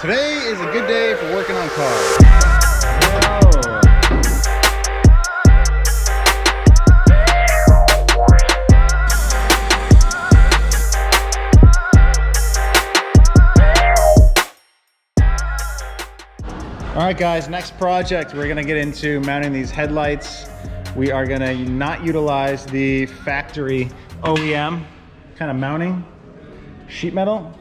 Today is a good day for working on cars. All right guys, next project, we're gonna get into mounting these headlights. We are gonna not utilize the factory OEM kind of mounting sheet metal.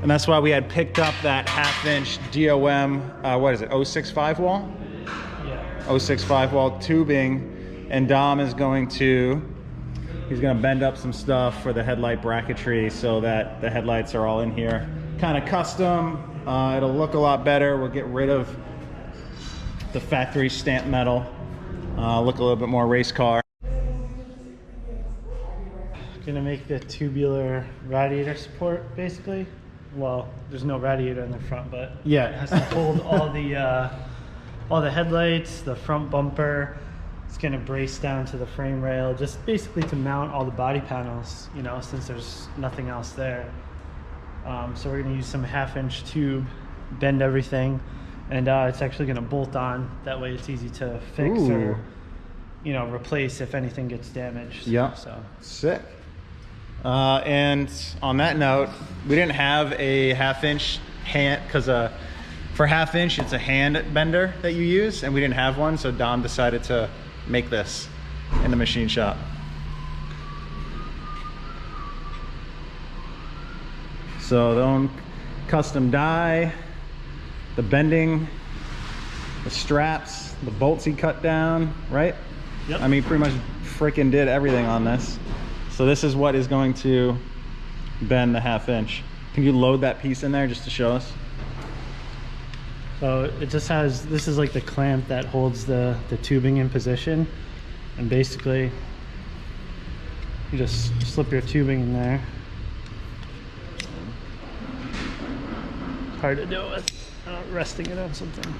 And that's why we had picked up that 1/2 inch DOM, what is it, 065 wall? Yeah. 065 wall tubing. And Dom is going to, he's gonna bend up some stuff for the headlight bracketry so that the headlights are all in here. Kind of custom, it'll look a lot better. We'll get rid of the factory stamped metal. Look a little bit more race car. Gonna make the tubular radiator support basically. Well, there's no radiator in the front, but Yeah, it has to hold all the headlights, the front bumper. It's gonna brace down to the frame rail, just basically to mount all the body panels, you know, since there's nothing else there. So we're gonna use some 1/2 inch tube, bend everything, and it's actually gonna bolt on. That way it's easy to fix or, you know, replace if anything gets damaged. Yeah, so sick. And on that note, we didn't have a 1/2 inch hand, because for 1/2 inch it's a hand bender that you use, and we didn't have one, so Dom decided to make this in the machine shop. So their own custom die, the bending, the straps, the bolts he cut down, right? Yep. I mean, pretty much freaking did everything on this. So this is what is going to bend the 1/2 inch. Can you load that piece in there just to show us? So it just has, this is like the clamp that holds the tubing in position. And basically, you just slip your tubing in there. It's hard to do it with resting it on something.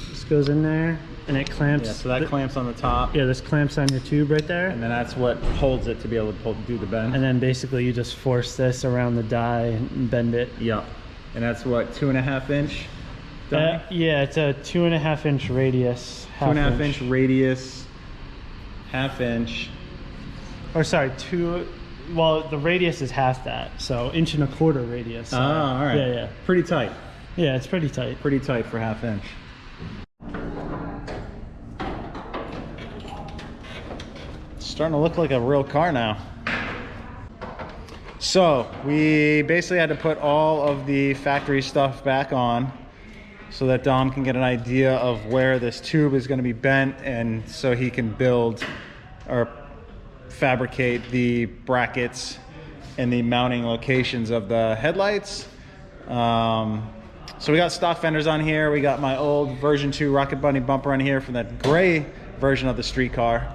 This goes in there and it clamps. Yeah, so that clamps on the top. Yeah, this clamps on your tube right there. And then that's what holds it to be able to do the bend. And then basically you just force this around the die and bend it. Yeah. And that's what, 2.5 inch? Yeah, it's a 2.5 inch radius. 2.5 inch radius, 1/2 inch. Or sorry, well, the radius is half that, so 1.25 inch radius. Oh, all right. Yeah. Pretty tight. Yeah, it's pretty tight. Pretty tight for 1/2 inch. It's starting to look like a real car now. So we basically had to put all of the factory stuff back on so that Dom can get an idea of where this tube is going to be bent, and so he can build or fabricate the brackets and the mounting locations of the headlights. So we got stock fenders on here. We got my old version 2 Rocket Bunny bumper on here from that gray version of the street car.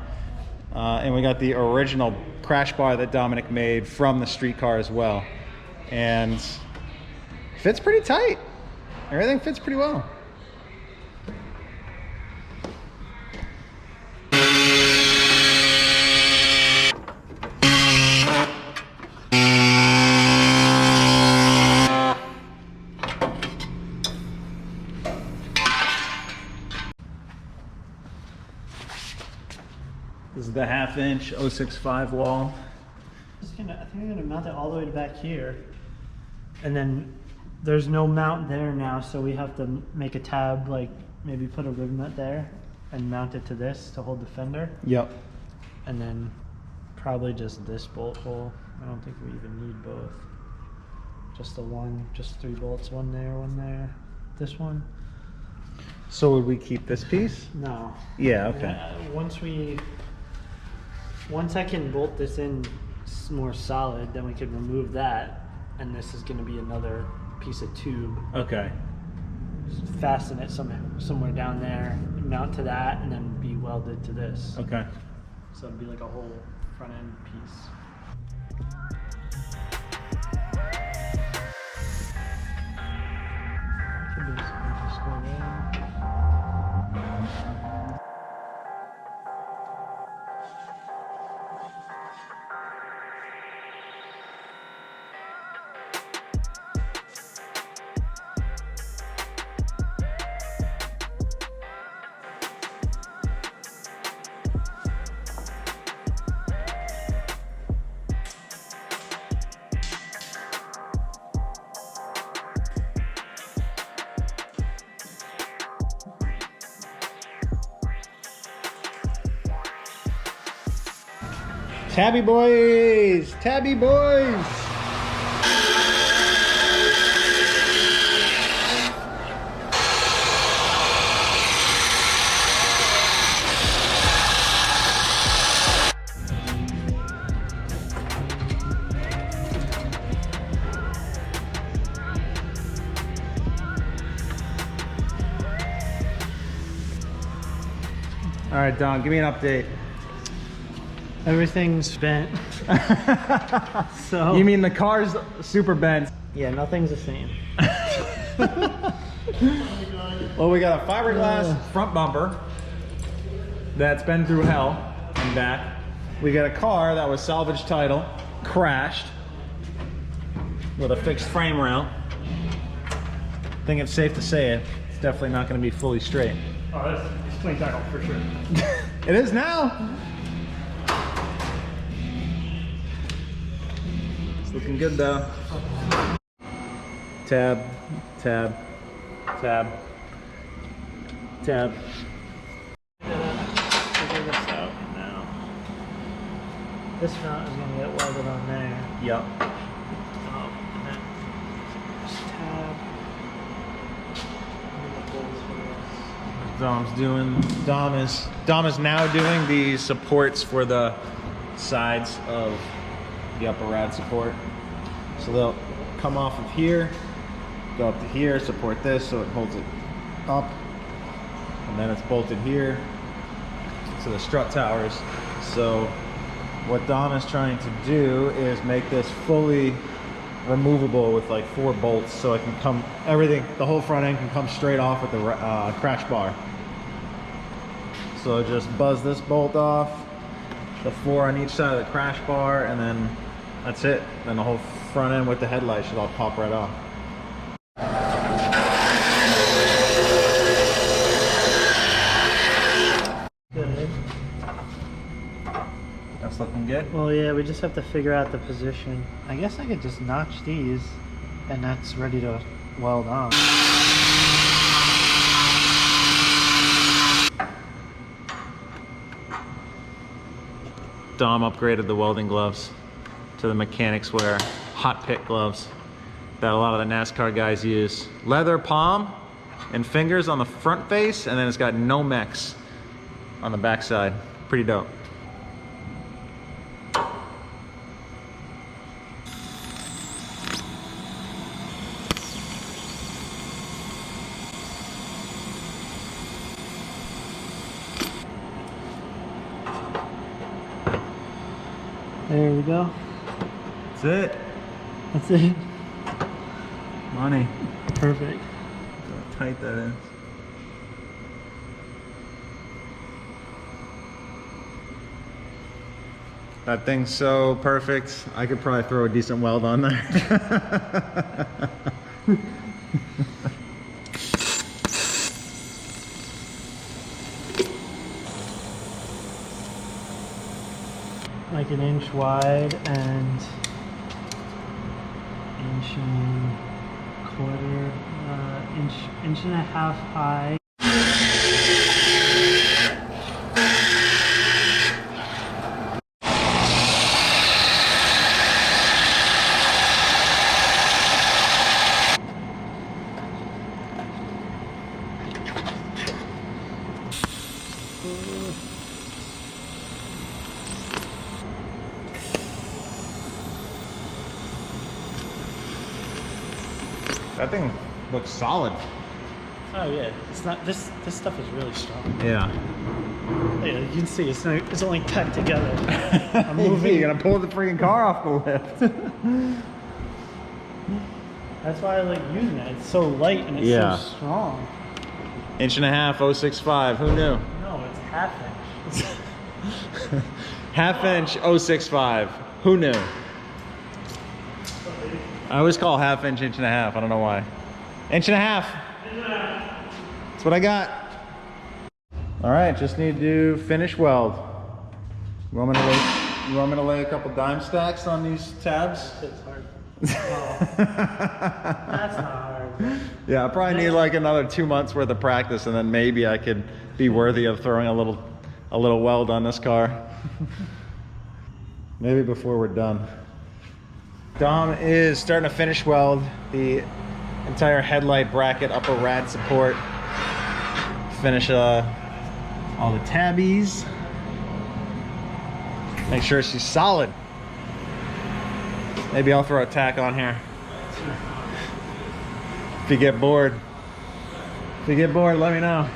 And we got the original crash bar that Dominic made from the street car as well. And fits pretty tight. Everything fits pretty well. This is the 1/2 inch 065 wall. I think I'm gonna mount it all the way back here, and then there's no mount there now, so we have to make a tab, like maybe put a rib nut there and mount it to this to hold the fender. Yep. And then probably just this bolt hole. I don't think we even need both. Just the one, just 3 bolts, one there, this one. So would we keep this piece? No. Yeah, okay. Once I can bolt this in more solid, then we can remove that, and this is going to be another piece of tube. Okay. Just fasten it somewhere down there, mount to that, and then be welded to this. Okay. So it'd be like a whole front end piece. Just go in. Tabby boys! Tabby boys! All right, Don, give me an update. Everything's bent. So You mean the car's super bent? yeah, nothing's the same. Well, we got a fiberglass front bumper that's been through hell and back. We got a car that was salvage title, crashed with a fixed frame rail. I think it's safe to say it's definitely not going to be fully straight. Oh, it's clean title for sure. It is now. It's looking good though. Tab, tab, tab, tab. Figure this out now. This mount is gonna get welded on there. Yep. And then just tab. Dom is now doing the supports for the sides of the upper rad support. So they'll come off of here, go up to here, support this so it holds it up, and then it's bolted here to the strut towers. So what Dom is trying to do is make this fully removable with like 4 bolts, so it can come, everything, the whole front end can come straight off with the crash bar. So just buzz this bolt off, the 4 on each side of the crash bar, and then that's it. Then the whole front end with the headlight should all pop right off. Good. That's looking good. Well, yeah, we just have to figure out the position. I guess I could just notch these, and that's ready to weld on. Dom upgraded the welding gloves to the mechanics wear hot pit gloves that a lot of the NASCAR guys use. Leather palm and fingers on the front face, and then it's got no mechs on the back side. Pretty dope. There we go. That's it. That's it. Money. Perfect. Look how tight that is. That thing's so perfect, I could probably throw a decent weld on there. Like 1 inch wide and 1.25 inch and a half high. That thing looks solid. Oh yeah, it's not. This stuff is really strong. Yeah. Yeah, you can see it's only tacked together. I'm moving. You're gonna pull the freaking car off the lift. That's why I like using it. It's so light and it's so strong. 1.5 inch, 0.65. Who knew? No, it's ½ inch. ½ inch, 0.65. Who knew? I always call ½ inch, 1.5 inch. I don't know why. 1.5 inch. That's what I got. All right, just need to finish weld. You want me to lay a couple dime stacks on these tabs? It's hard. Oh. That's not hard. Man. Yeah, I probably need like another 2 months worth of practice, and then maybe I could be worthy of throwing a little weld on this car. Maybe before we're done. Dom is starting to finish weld the entire headlight bracket, upper rad support. Finish all the tabbies. Make sure she's solid. Maybe I'll throw a tack on here. If you get bored. If you get bored, let me know.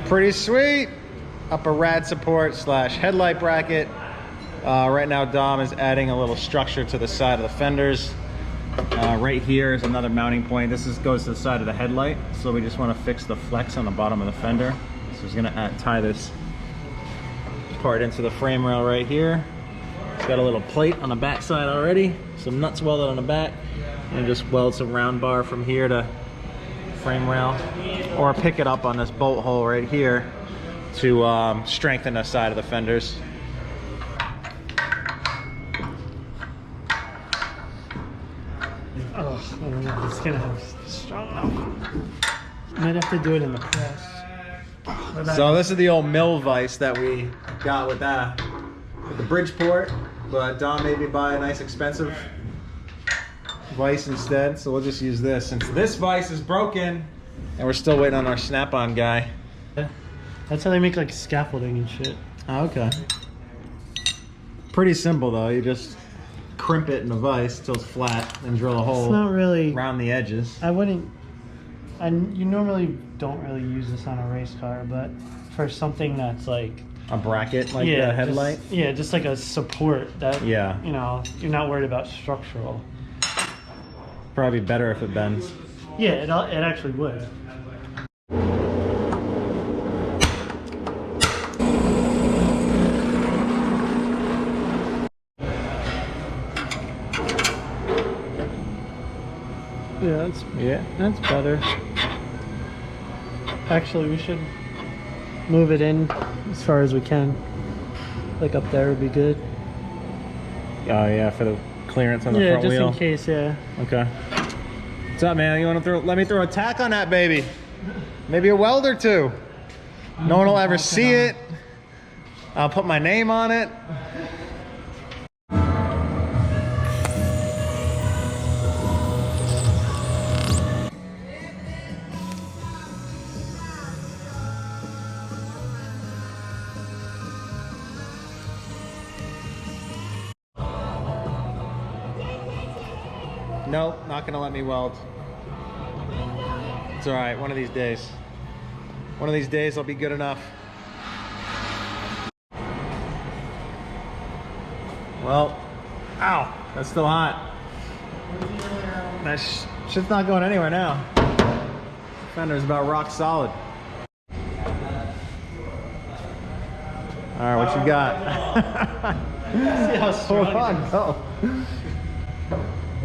Pretty sweet. Upper rad support slash headlight bracket. Right now Dom is adding a little structure to the side of the fenders. Right here is another mounting point. This goes to the side of the headlight, so we just want to fix the flex on the bottom of the fender. So he's gonna tie this part into the frame rail right here. It's got a little plate on the back side already, some nuts welded on the back, and just weld some round bar from here to frame rail, or pick it up on this bolt hole right here to strengthen the side of the fenders. Oh, I don't know if it's gonna have strong enough. Might have to do it in the press. So this is the old mill vise that we got with that, with the Bridgeport, but Dom made me buy a nice expensive vise instead, so we'll just use this since this vise is broken and we're still waiting on our snap-on guy. That's how they make like scaffolding and shit. Oh, okay. Pretty simple though. You just crimp it in the vise till it's flat and drill a hole. It's not really around the edges. You normally don't really use this on a race car, but for something that's like a bracket like the headlight. Just like a support that you know, you're not worried about structural. Probably better if it bends. Yeah, it actually would. That's better. Actually, we should move it in as far as we can. Like up there would be good. Oh yeah, for the clearance on the front wheel. Yeah, just in case, yeah. Okay. What's up, man? You want to let me throw a tack on that baby? Maybe a weld or two. No one will ever see it. I'll put my name on it. Nope, not gonna let me weld. It's all right, one of these days. One of these days I'll be good enough. Well, ow, that's still hot. That shit's not going anywhere now. Fender's about rock solid. All right, what you got? See how strong Hold on, go.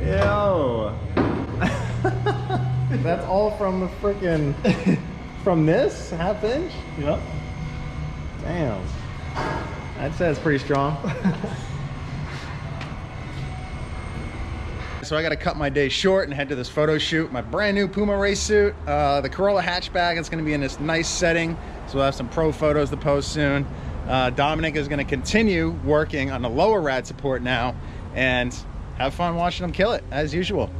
Yo. That's all from the freaking, from this half inch? Yep. Damn. I'd say it's pretty strong. So I got to cut my day short and head to this photo shoot. My brand new Puma race suit, the Corolla hatchback. It's going to be in this nice setting, so we'll have some pro photos to post soon. Dominic is going to continue working on the lower rad support now and have fun watching him kill it as usual.